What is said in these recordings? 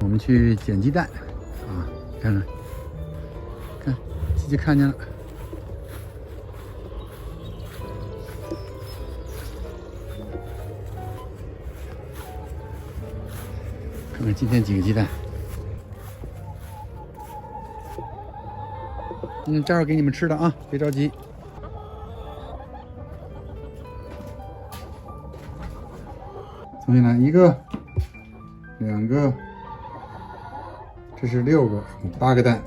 我们去捡鸡蛋啊，看看，看，鸡鸡看见了。看看今天几个鸡蛋。这会儿给你们吃的啊，别着急。重新来，1个、2个，这是6个，8个蛋。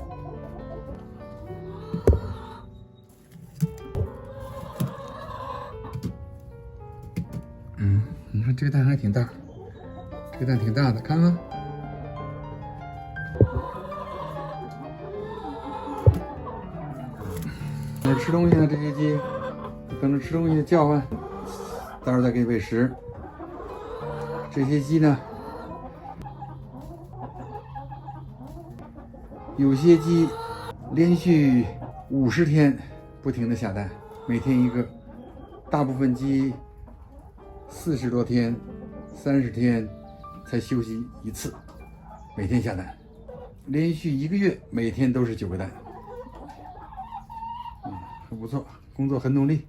你看这个蛋还挺大，这个蛋挺大的，看看。等着吃东西呢，这些鸡等着吃东西叫唤，待会儿再给喂食。这些鸡呢，有些鸡连续50天不停的下蛋，每天1个，大部分鸡40多天、30天才休息1次，每天下蛋，连续1个月每天都是9个蛋。很不错，工作很努力。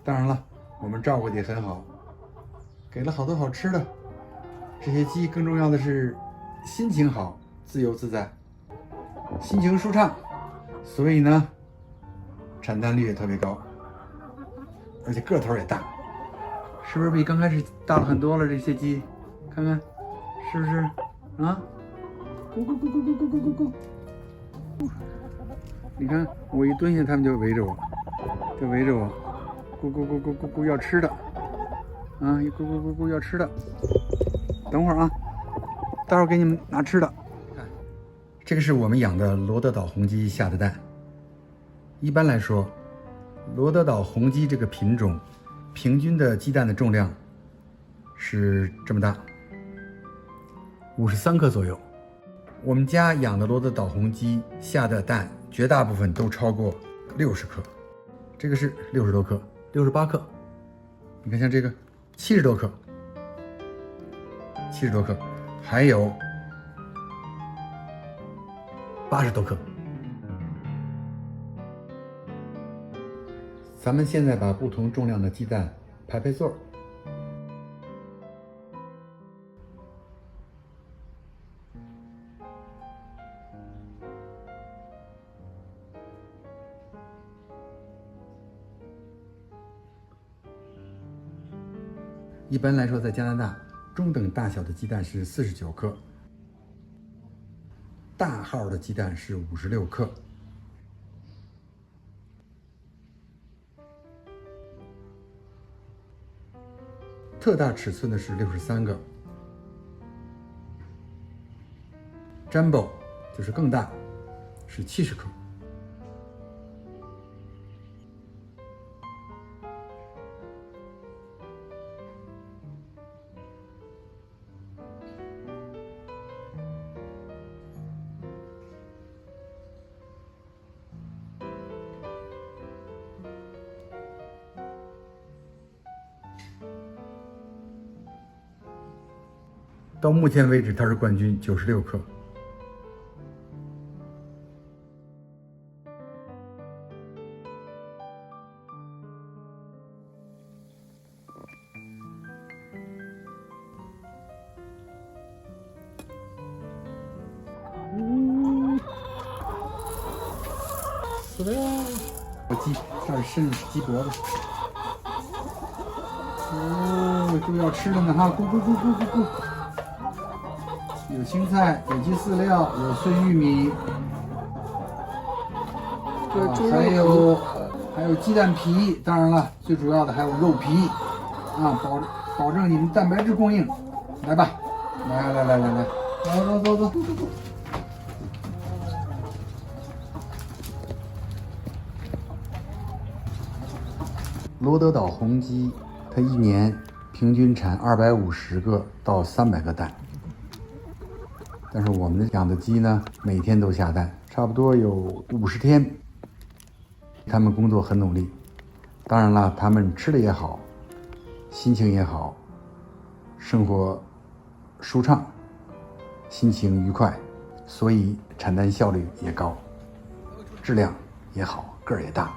当然了，我们照顾的也很好，给了好多好吃的。这些鸡更重要的是心情好，自由自在，心情舒畅，所以呢，产蛋率也特别高，而且个头也大，是不是比刚开始大了很多了？这些鸡，看看，是不是啊？咕咕咕咕咕咕咕咕咕。你看我一蹲下，它们就围着我，咕咕咕咕咕咕要吃的，啊，一咕咕咕咕要吃的。等会儿啊，待会儿给你们拿吃的。看，这个是我们养的罗德岛红鸡下的蛋。一般来说，罗德岛红鸡这个品种，平均的鸡蛋的重量是这么大，53克左右。我们家养的罗德岛红鸡下的蛋，绝大部分都超过60克，这个是60多克、68克。你看，像这个70多克、70多克，还有80多克。咱们现在把不同重量的鸡蛋排座。一般来说，在加拿大，中等大小的鸡蛋是49克，大号的鸡蛋是56克。特大尺寸的是63个。Jumbo 就是更大，是70克。到目前为止，它是冠军，96克。死了呀！我鸡这儿伸鸡脖子。哦，都要吃了呢哈！咕咕咕咕咕咕。有青菜，有鸡饲料，有碎玉米，还有鸡蛋皮，当然了，最主要的还有肉皮，啊，保证你们蛋白质供应。来吧，来，走。罗德岛红鸡，它一年平均产250个到300个蛋。但是我们养的鸡呢，每天都下蛋，差不多有50天。他们工作很努力，当然了，他们吃的也好，心情也好，生活舒畅，心情愉快，所以产蛋效率也高，质量也好，个儿也大。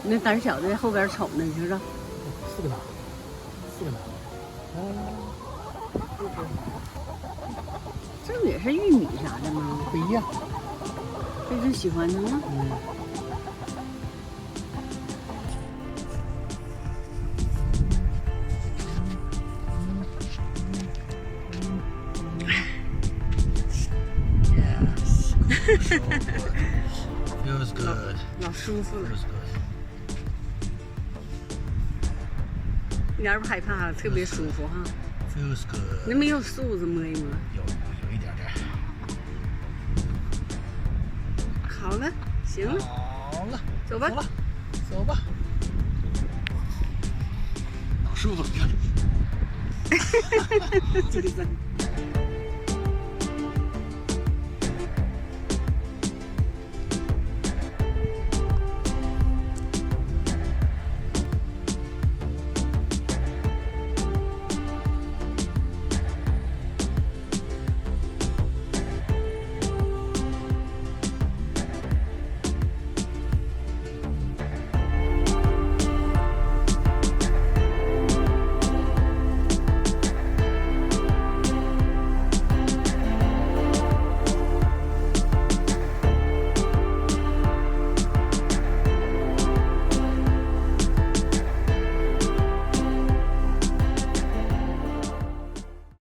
那胆小的在后边瞅呢，你说说。4个蛋，4个蛋。这不也是玉米啥的吗？不一样。这是喜欢的吗？Yes. Feels good. 老舒服了， Feels good. 一点不害怕，特别舒服哈。Feels good. 那没有素子摸一摸。有一点点。好了，行了，好了，走吧。走吧。老舒服，你看。这个